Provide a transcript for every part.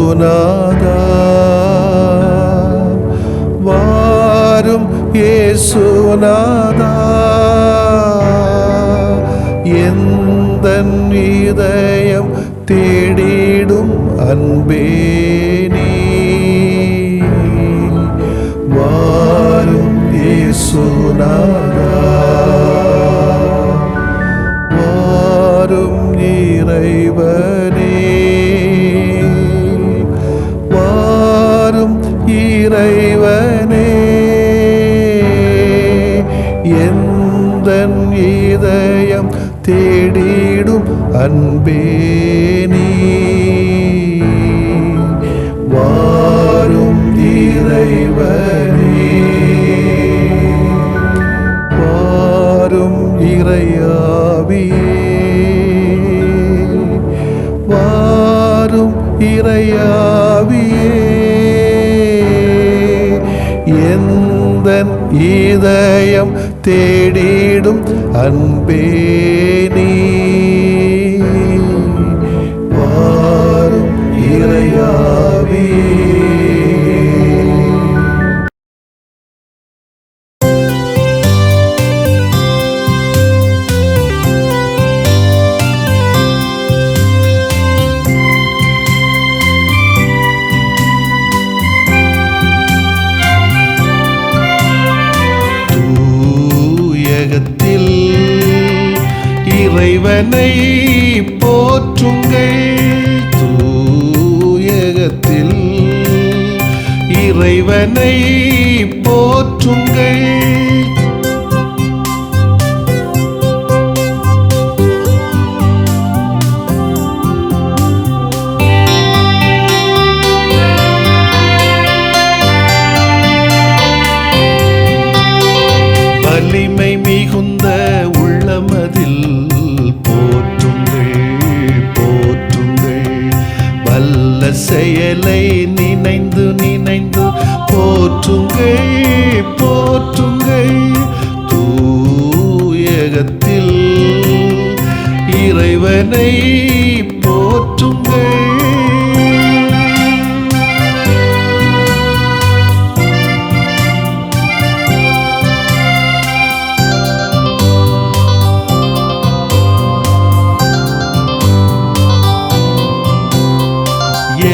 இயேசுநாதா, வாரும் இயேசுநாதா, எந்தன் இதயம் தேடிடும் அன்பே நீ, வாரும் இயேசுநாதா, வாரும் இறைவனே, வாரும் இறைவனே, எந்தன் இதயம் தேடிடும் அன்பே நீ, வாரும் இறைவனே, வாரும் இறையாவியே, வாரும் இறையாவியே, எந்தன் இதயம் தேடிடும் அன்பே நீ, வாரும் இறையாவியே. இறைவனை போற்றுங்கள், தூயகத்தில் இறைவனை போற்றுங்கள், வலிமை மிகுந்த உள்ளமதில் செயலை நினைந்து நினைந்து போற்றுங்கள், போற்றுங்கள், தூயகத்தில் இறைவனை போற்றுங்கள்.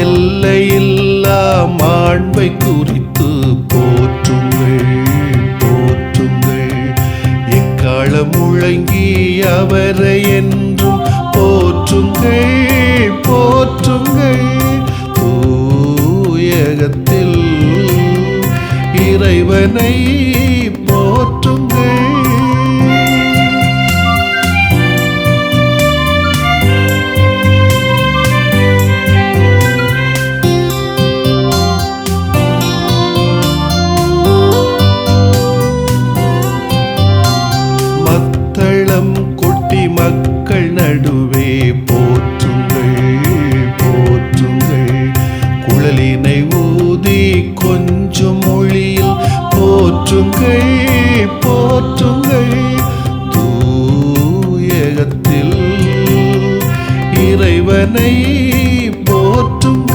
எல்லையில்லா மாண்பை குறித்து போற்றுங்கள், போற்றுங்கள், எக்காலம் முழங்கி அவரை என்றும் போற்றுங்கள், போற்றுங்கள், தூயகத்தில் இறைவனை போற்றுங்கள். மக்கள் நடுவே போற்றுங்கள், போற்றுங்கள், குழலினை ஊதி கொஞ்சம் மொழியில் போற்றுங்கள், போற்றுங்கள், தூயகத்தில் இறைவனை போற்றுங்கள்.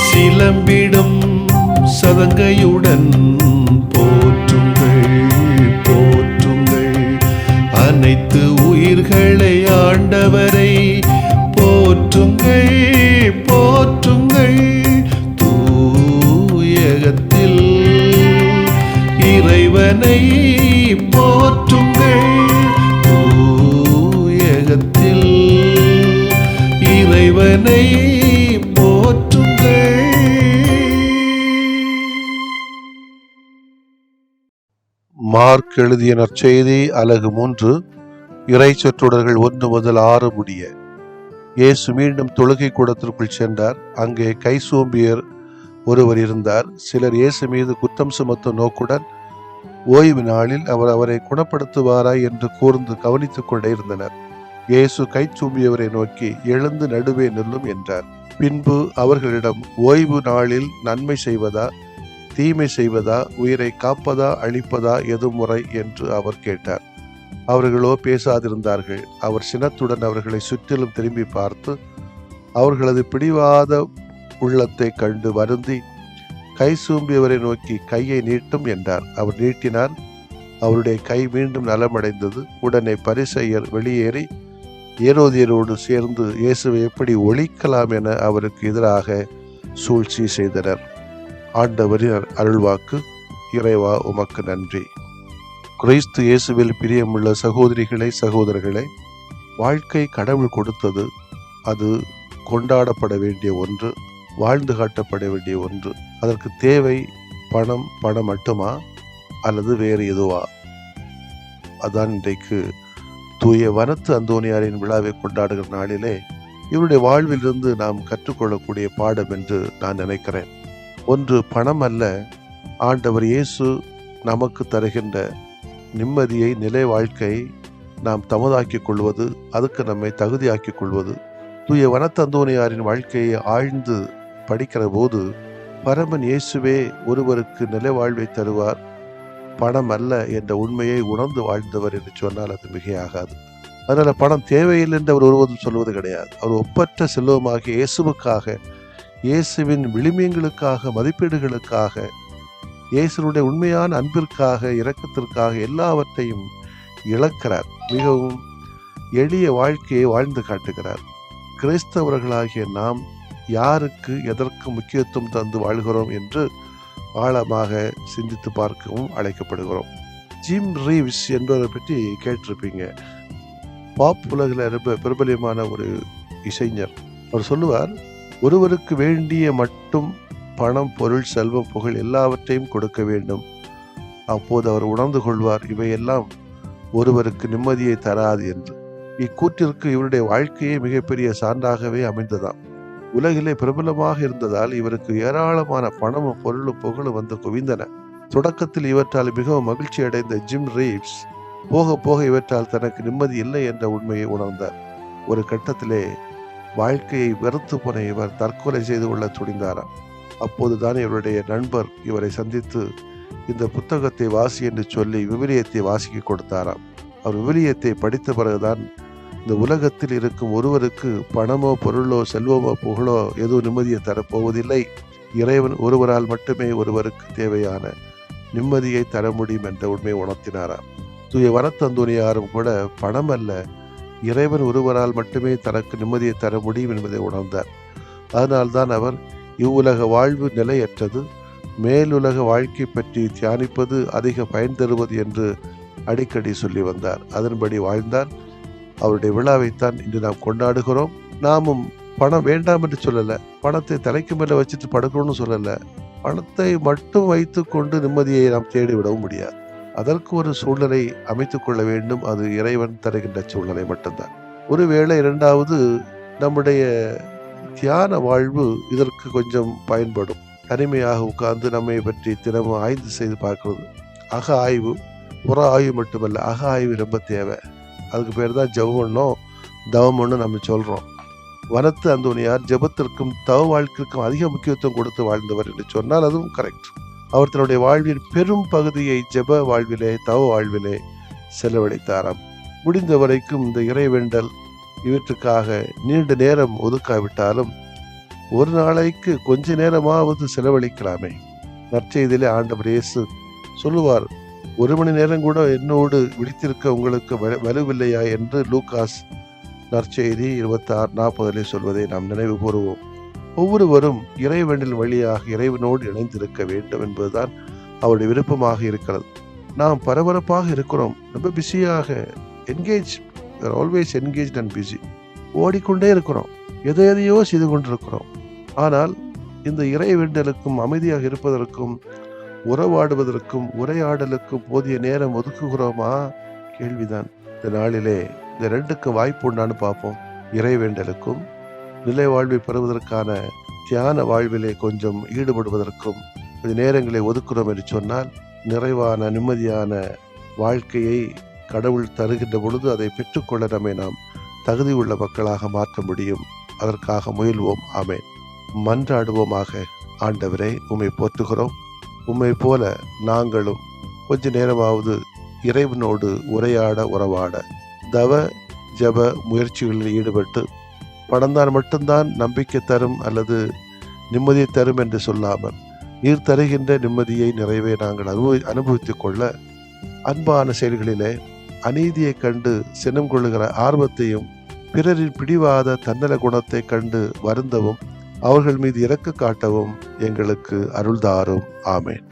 சிலம்பிடும் சதங்கையுடன் போற்றுங்கள், போற்றுங்கள், அனைத்து உயிர்களை ஆண்டவரை போற்றுங்கள், போற்றுங்கள், தூயகத்தில் இறைவனை போற்றுங்கள், தூயகத்தில் இறைவனை போற்றுங்கள். மார்க் எழுதிய நற்செய்தி அலகு 3 இறை சொற்றொடர்கள் 1 முதல் 6 முடிய. இயேசு மீண்டும் தொழுகை கூடத்திற்குள் சென்றார். அங்கே கை சோம்பியர் ஒருவர் இருந்தார். சிலர் இயேசு மீது குற்றம் சுமத்தும் நோக்குடன் ஓய்வு நாளில் அவர் அவரை குணப்படுத்துவாரா என்று கூர்ந்து கவனித்துக் கொண்டே இருந்தனர். இயேசு கை சூம்பியவரை நோக்கி, எழுந்து நடுவே நில்லும் என்றார். பின்பு அவர்களிடம், ஓய்வு நாளில் நன்மை செய்வதா தீமை செய்வதா, உயிரை காப்பதா அழிப்பதா எது முறை என்று அவர் கேட்டார். அவர்களோ பேசாதிருந்தார்கள். அவர் சினத்துடன் அவர்களை சுற்றிலும் திரும்பி பார்த்து அவர்களது பிடிவாத உள்ளத்தை கண்டு வருந்தி கை சூம்பியவரை நோக்கி, கையை நீட்டும் என்றார். அவர் நீட்டினார். அவருடைய கை மீண்டும் நலமடைந்தது. உடனே பரிசேயர் வெளியேறி ஏரோதியரோடு சேர்ந்து இயேசுவை எப்படி ஒழிக்கலாம் என அவருக்கு எதிராக சூழ்ச்சி செய்தனர். ஆண்டவரின் அருள்வாக்கு. இறைவா உமக்கு நன்றி. கிறிஸ்து இயேசுவில் பிரியமுள்ள சகோதரிகளே, சகோதரர்களே, வாழ்க்கை கடவுள் கொடுத்தது. அது கொண்டாடப்பட வேண்டிய ஒன்று, வாழ்ந்து காட்டப்பட வேண்டிய ஒன்று. அதற்கு தேவை பணம் மட்டுமா அல்லது வேறு எதுவா? அதான் இன்றைக்கு தூய வனத்து அந்தோனியாரின் விழாவை கொண்டாடுகிற நாளிலே இவருடைய வாழ்விலிருந்து நாம் கற்றுக்கொள்ளக்கூடிய பாடம் என்று நான் நினைக்கிறேன். ஒன்று பணம் அல்ல, ஆண்டவர் இயேசு நமக்கு தருகின்ற நிம்மதியை, நிலை வாழ்க்கையை நாம் தமதாக்கிக் கொள்வது, அதுக்கு நம்மை தகுதியாக்கிக் கொள்வது. தூய வனத்தந்தோனியாரின் வாழ்க்கையை ஆழ்ந்து படிக்கிற போது பரமன் இயேசுவே ஒருவருக்கு நிலை வாழ்வை தருவார், பணம் அல்ல என்ற உண்மையை உணர்ந்து வாழ்ந்தவர் என்று சொன்னால் அது மிகையாகாது. அதனால பணம் தேவையில்லை என்று அவர் ஒருவரும் சொல்வது கிடையாது. அவர் ஒப்பற்ற செல்வமாகிய இயேசுவுக்காக, இயேசுவின் விளிமியங்களுக்காக, மதிப்பீடுகளுக்காக, இயேசுனுடைய உண்மையான அன்பிற்காக, இரக்கத்திற்காக எல்லாவற்றையும் இழக்கிறார். மிகவும் எளிய வாழ்க்கையை வாழ்ந்து காட்டுகிறார். கிறிஸ்தவர்களாகிய நாம் யாருக்கு எதற்கு முக்கியத்துவம் தந்து வாழ்கிறோம் என்று ஆழமாக சிந்தித்து பார்க்கவும் அழைக்கப்படுகிறோம். ஜிம் ரீவ்ஸ் என்பவரை பற்றி கேட்டிருப்பீங்க. பாப் உலகில் ரொம்ப பிரபலியமான ஒரு இசைஞர். அவர் சொல்லுவார், ஒருவருக்கு வேண்டிய மட்டும் பணம், பொருள், செல்வம், புகழ் எல்லாவற்றையும் கொடுக்க வேண்டும். அப்போது அவர் உணர்ந்து கொள்வார், இவையெல்லாம் ஒருவருக்கு நிம்மதியை தராது என்று. இக்கூற்றிற்கு இவருடைய வாழ்க்கையே மிகப்பெரிய சான்றாகவே அமைந்ததாம். உலகிலே பிரபலமாக இருந்ததால் இவருக்கு ஏராளமான பணமும் பொருளும் புகழும் வந்து குவிந்தன. தொடக்கத்தில் இவற்றால் மிகவும் மகிழ்ச்சி அடைந்த ஜிம் ரீவ்ஸ் போக போக இவற்றால் தனக்கு நிம்மதி இல்லை என்ற உண்மையை உணர்ந்தார். ஒரு கட்டத்திலே வாழ்க்கையை வெறுத்து போன இவர் தற்கொலை செய்து கொள்ள துணிந்தாராம். அப்போதுதான் இவருடைய நண்பர் இவரை சந்தித்து இந்த புத்தகத்தை வாசி என்று சொல்லி விவிலியத்தை வாசிக்க கொடுத்தாராம். அவர் விவிலியத்தை படித்த பிறகுதான் இந்த உலகத்தில் இருக்கும் ஒருவருக்கு பணமோ, பொருளோ, செல்வமோ, புகழோ எதுவும் நிம்மதியை தரப்போவதில்லை. இறைவன் ஒருவரால் மட்டுமே ஒருவருக்கு தேவையான நிம்மதியை தர முடியும் என்ற உண்மையை உணர்த்தினாராம். தூய வனத்தந்தோனியாரும் கூட பணம் அல்ல, இறைவன் ஒருவரால் மட்டுமே தனக்கு நிம்மதியை தர முடியும் என்பதை உணர்ந்தார். அதனால்தான் அவர் இவ்வுலக வாழ்வு நிலையற்றது, மேலுலக வாழ்க்கை பற்றி தியானிப்பது அதிக பயன் தருவது என்று அடிக்கடி சொல்லி வந்தார். அதன்படி வாழ்ந்தார். அவருடைய விழாவைத்தான் இன்று நாம் கொண்டாடுகிறோம். நாமும் பணம் வேண்டாம் என்று சொல்லலை, பணத்தை தலைக்கு மேலே வச்சுட்டு படுக்கணும்னு சொல்லலை. பணத்தை மட்டும் வைத்து கொண்டு நிம்மதியை நாம் தேடிவிடவும் முடியாது. அதற்கு ஒரு சூழ்நிலை அமைத்துக் கொள்ள வேண்டும். அது இறைவன் தருகின்ற சூழ்நிலை மட்டும்தான். ஒருவேளை இரண்டாவது, நம்முடைய தியான வாழ்வு இதற்கு கொஞ்சம் பயன்படும். தனிமையாக உட்கார்ந்து நம்மை பற்றி தினமும் ஆய்வு செய்து பார்க்கிறது. அக ஆய்வு, புற ஆய்வு மட்டுமல்ல, அக ஆய்வு ரொம்ப தேவை. அதுக்கு பேர் தான் ஜெபம் தவம்னு நம்ம சொல்கிறோம். வனத்து அந்தோனியார் ஜெபத்திற்கும் தவ வாழ்க்கைக்கும் அதிக முக்கியத்துவம் கொடுத்து வாழ்ந்தவர் என்று சொன்னால் அதுவும் கரெக்ட். அவர் தன்னுடைய வாழ்வின் பெரும் பகுதியை ஜெப வாழ்விலே, தவ வாழ்விலே செலவழித்தாராம். முடிந்த வரைக்கும் இந்த இறைவேண்டல் இவற்றுக்காக நீண்ட நேரம் ஒதுக்காவிட்டாலும் ஒரு நாளைக்கு கொஞ்ச நேரமாவது செலவழிக்கலாமே. நற்செய்தியிலே ஆண்டவர் இயேசு சொல்லுவார், 1 மணி நேரம் கூட என்னோடு விழித்திருக்க உங்களுக்கு வலுவில்லையா என்று லூகாஸ் நற்செய்தி 26:40 சொல்வதை நாம் நினைவு கூறுவோம். ஒவ்வொருவரும் இறைவனில் வழியாக இறைவனோடு இணைந்திருக்க வேண்டும் என்பதுதான் அவருடைய விருப்பமாக இருக்கிறது. நாம் பரபரப்பாக இருக்கிறோம், ரொம்ப பிஸியாக ஆல்வேஸ் என்கேஜ் அண்ட் பிஸி, ஓடிக்கொண்டே இருக்கிறோம், எதையோ செய்து கொண்டிருக்கிறோம். ஆனால் இந்த இறைவேண்டலுக்கும் அமைதியாக இருப்பதற்கும் உறவாடுவதற்கும் உரையாடலுக்கும் போதிய நேரம் ஒதுக்குகிறோமா? கேள்விதான். இந்த நாளிலே இந்த ரெண்டுக்கும் வாய்ப்பு உண்டான்னு பார்ப்போம். இறைவேண்டலுக்கும் நிலை வாழ்வை பெறுவதற்கான தியான வாழ்விலே கொஞ்சம் ஈடுபடுவதற்கும் இந்த நேரங்களை ஒதுக்குறோம் என்று சொன்னால் நிறைவான நிம்மதியான வாழ்க்கையை கடவுள் தருகின்ற பொழுது அதை பெற்றுக்கொள்ள நம்மை நாம் தகுதியுள்ள மக்களாக மாற்ற முடியும். அதற்காக முயல்வோம். ஆமென். மன்றாடுவோமாக. ஆண்டவரே, உம்மை போற்றுகிறோம். உம்மை போல நாங்களும் கொஞ்ச நேரமாவது இறைவனோடு உரையாட, உறவாட, தவ ஜப முயற்சிகளில் ஈடுபட்டு பணம்தான் மட்டும்தான் நம்பிக்கை தரும் அல்லது நிம்மதியை தரும் என்று சொல்லாமல் நீர் தருகின்ற நிம்மதியை நிறைவே நாங்கள் அனுபவித்துக் கொள்ள அன்பான செயல்களிலே அநீதியை கண்டு சினம் கொள்ளுகிற ஆர்வத்தையும் பிறரின் பிடிவாத தன்னல குணத்தை கண்டு வருந்தவும் அவர்கள் மீது இரக்க காட்டவும் எங்களுக்கு அருள்தாரும். ஆமென்.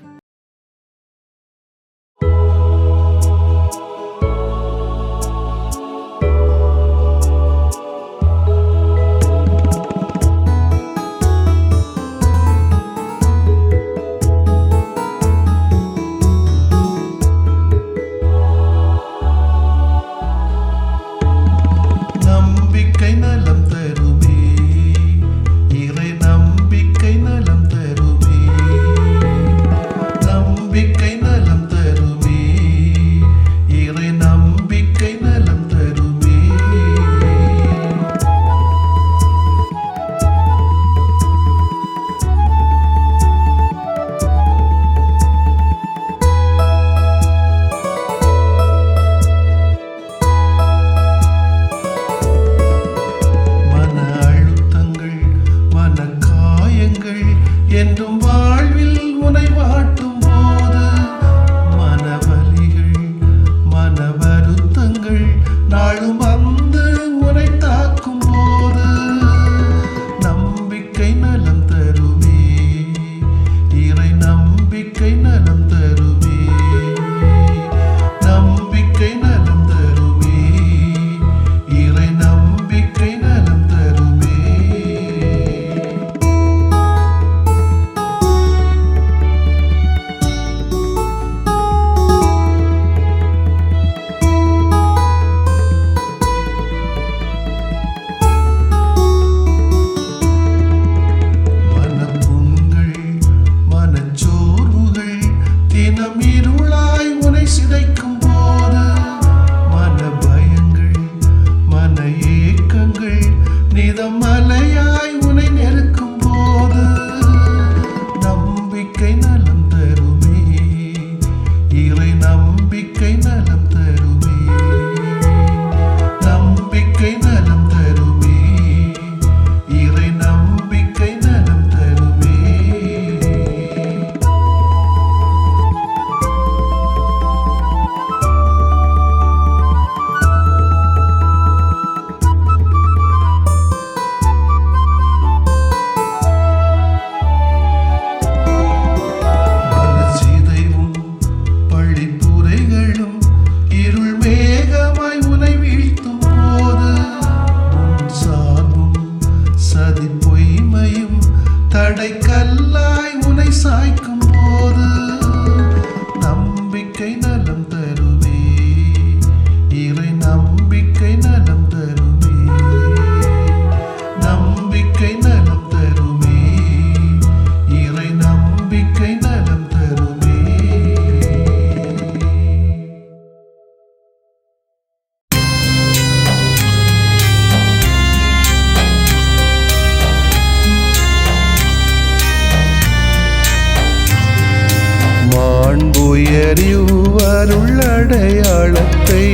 அருளடையாளத்தை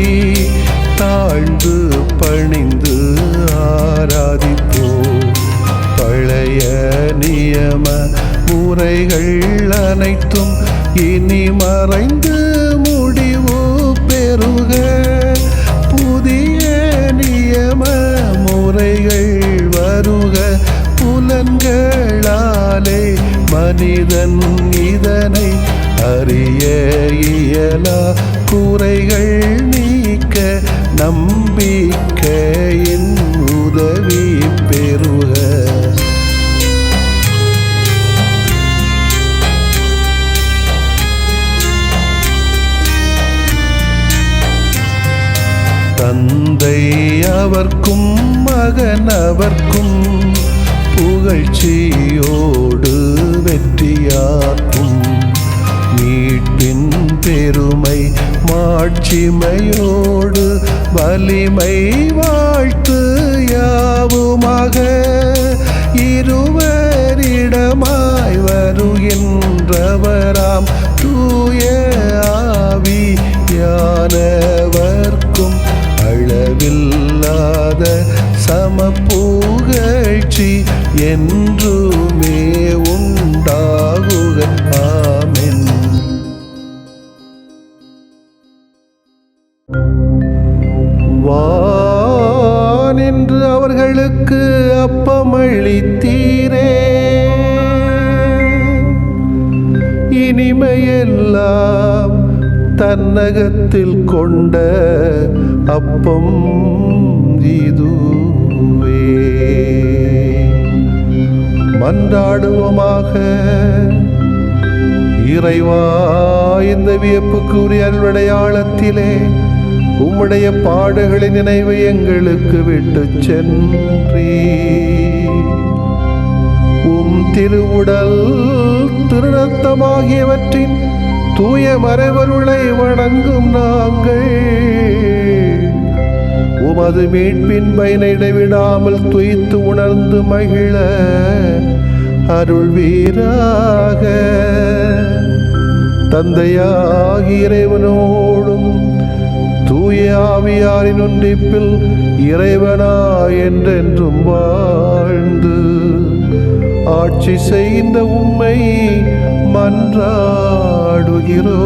தாழ்ந்து பணிந்து ஆராதிப்போம். பழைய நியம முறைகள் அனைத்தும் இனி மறைந்து முடிவு பெறுக. புதிய நியம முறைகள் வருக. புலன்களாலே மனிதன் இதனை அறிய இயலா. குறைகள் நீக்க நம்பிக்கையின் உதவி பெறுக. தந்தை அவர்க்கும் மகன் அவர்க்கும் புகழ்ச்சியோடு வெற்றியாக்கும். மீட்பின் பெருமை மாட்சிமையோடு வலிமை வாழ்த்து வாழ்கின்றவராம் தூய ஆவியானவர்க்கும் அளவில்லாத சமப்புகழ்ச்சி என்றுமே உண்டாகுக. ஆமென். வானின்று அவர்களுக்கு அப்பமளித்தீரே, இனிமையெல்லாம் தன்னகத்தில் கொண்ட அப்பம் இதுவே. மன்றாடுவோமாக. இறைவா, இந்த வியப்புக்குரிய அருளடையாளத்திலே உம்முடைய பாடுகளின் நினைவை எங்களுக்கு விட்டு சென்றீ. உம் திருவுடல் திருநத்தமாகியவற்றின் தூய மறைவருளை வணங்கும் நாங்கள் உமது மீட்பின் பயனை இடைவிடாமல் துய்த்து உணர்ந்து மகிழ அருள்வீராக. தந்தையாகிய இறைவனோடும் தூய ஆவியாரின் ஒன்றிப்பில் இறைவனா என்றென்றும் வாழ்ந்து ஆட்சி செய்கின்ற உம்மை மன்றாடுகிறோ.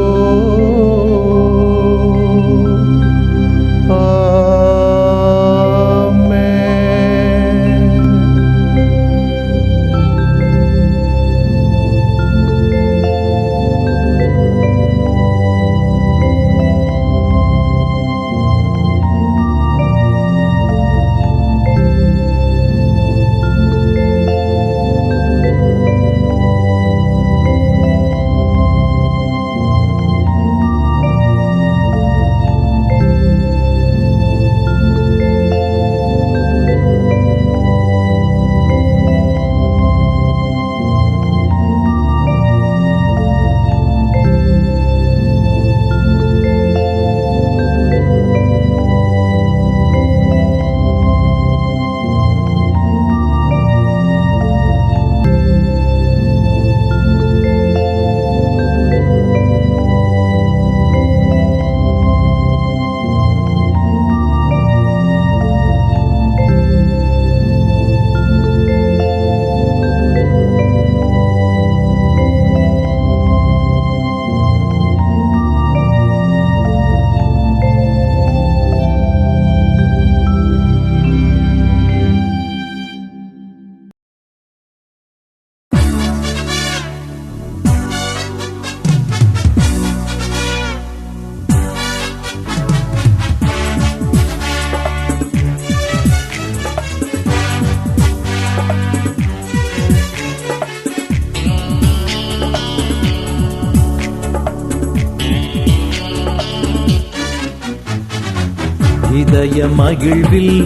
இதய மகிழ்வில்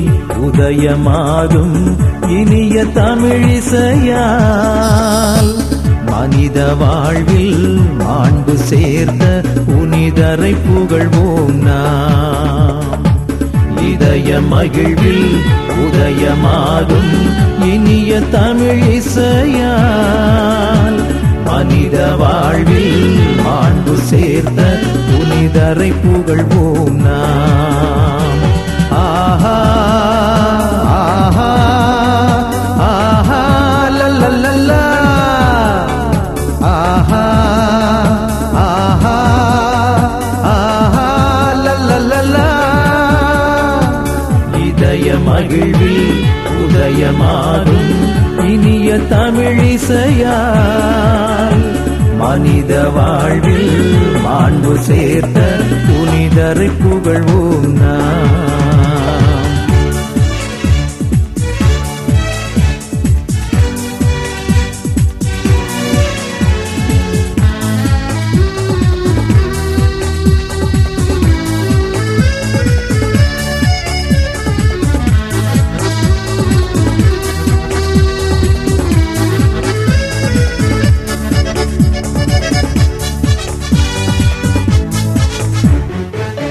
உதயமாகும் இனிய தமிழிசையால் மனித வாழ்வில் மாண்பு சேர்த்த புனிதரை புகழ்வோம் நாம். இதய மகிழ்வில் உதயமாகும் இனிய தமிழிசையால் மனித வாழ்வில் மாண்பு சேர்த்த புனிதரை புகழ்வோம் நாம். ஆஹா ஆஹா ஆஹா லல்லல்லா ஆஹா ஆஹா ஆஹா லல்லல்லா. இதய மகிழ்வில் உதயமாகும் இனிய தமிழிசையால் மனித வாழ்வில் மாண்பு சேர்த்த புனிதரை புகழ்வோம் நாம்.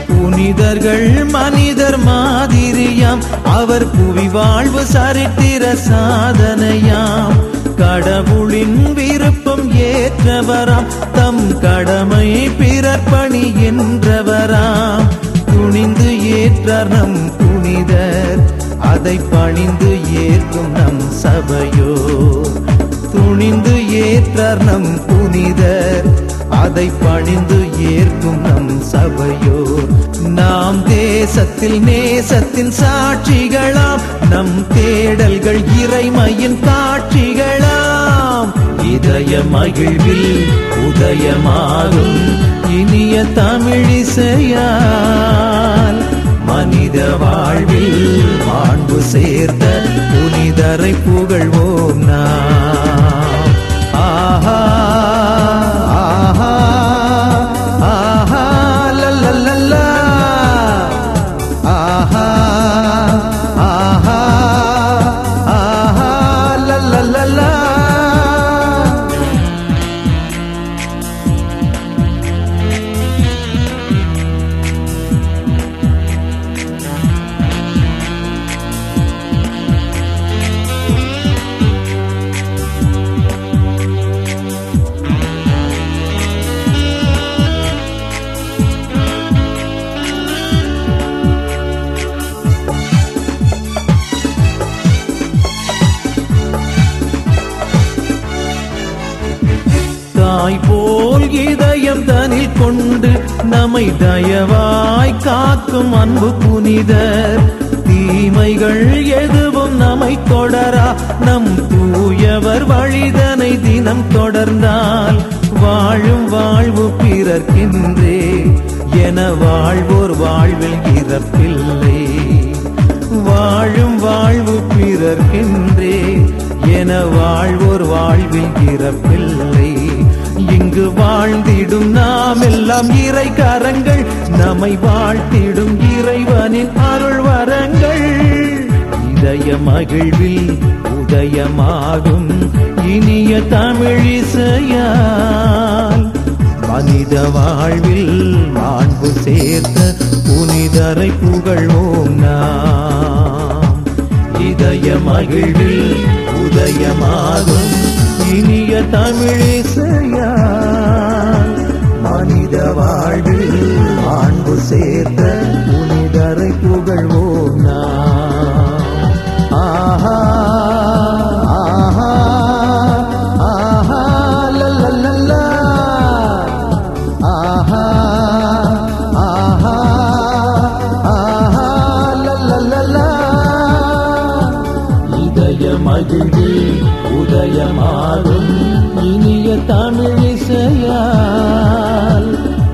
புனிதர்கள் மனிதர் மாதிரியாம், அவர் புவி வாழ்வு சரித்திர சாதனையாம். கடவுளின் விருப்பம் ஏற்ற ஏற்றவராம், தம் கடமை பிறர் பணி என்றவராம். துணிந்து ஏற்றார் நம் புனிதர், அதை பணிந்து ஏற்கும் நம் சபையோர். துணிந்து ஏற்றார் நம் புனிதர், அதை பணிந்து ஏற்கும் நம் சபையோர். நாம் தேசத்தில் நேசத்தின் சாட்சிகளாம், நம் தேடல்கள் இறைமையின் காட்சிகளாம். இதய மகிழ்வில் உதயமாகும் இனிய தமிழிசையால், மனித வாழ்வில் மாண்பு சேர்த்த புனிதரை புகழ்வோம் நாம். ஆஹா ஆஹா ஆஹா லல்லல்லா, ஆஹா ஆஹா ஆஹா லல்லல்லா. தாய் போல் இதயம் தனில் கொண்டு நம்மை தயவாய் காக்கும் அன்பு புனிதர். தீமைகள் எதுவும் நம்மை தொடரா, நம் தூயவர் வழிதனை தினம் தொடர்ந்தால், வாழும் வாழ்வு பிறர்க்கின்றே என வாழ்வோர் வாழ்வில் இறப்பில்லை. வாழும் வாழ்வு பிறர்க்கின்றே என வாழ்வோர் வாழ்வில் இறப்பில்லை. இங்கு வாழ்ந்திடும் நாம் எல்லாம் இறை கரங்கள், நம்மை வாழ்த்திடும் இறைவனின் அருள் வரங்கள். இதய மகிழ்வில் உதயமாகும் இனிய தமிழிசையால், மனித வாழ்வில் மாண்பு சேர்த்த புனிதரை புகழ்வோம் நாம். இதய மகிழ்வில் உதயமாகும் இனிய தமிழிசையால், மனித வாழ்வில் மாண்பு சேர்த்த புனிதரை புகழ்வோம் நாம். ஆஹா ஆஹா ஆஹா லல்லல்லா, ஆஹா ஆஹா ஆஹா லல்லல்லா. இதய மகிழ்வில் உதயமாகும் இனிய தமிழிசையால்,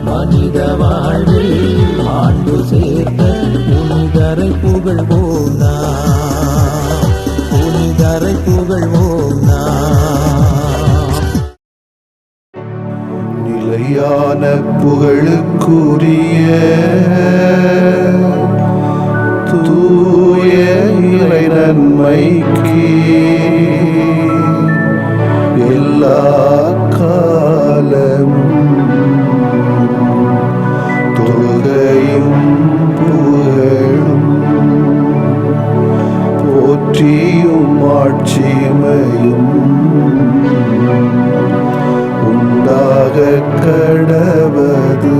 மனித வாழ்வில் மாண்பு சேர்த்த புனிதரை புகழ்வோம் நாம். புனிதரை புகழ்வோம் நாம். நிலையான புகழுக்குரிய தூய இறை நன்மைக்கு எல்லா காலமும் தொழுகையும் புகழும் போற்றியும் ஆட்சிமையும் உண்டாக கடவது.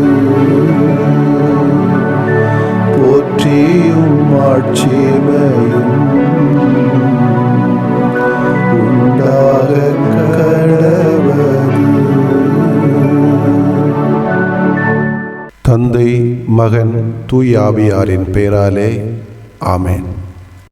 போற்றியும் ஆட்சிமையும் உண்டாக கடவது. தந்தை, மகன், தூய ஆவியாரின் பெயராலே ஆமென்.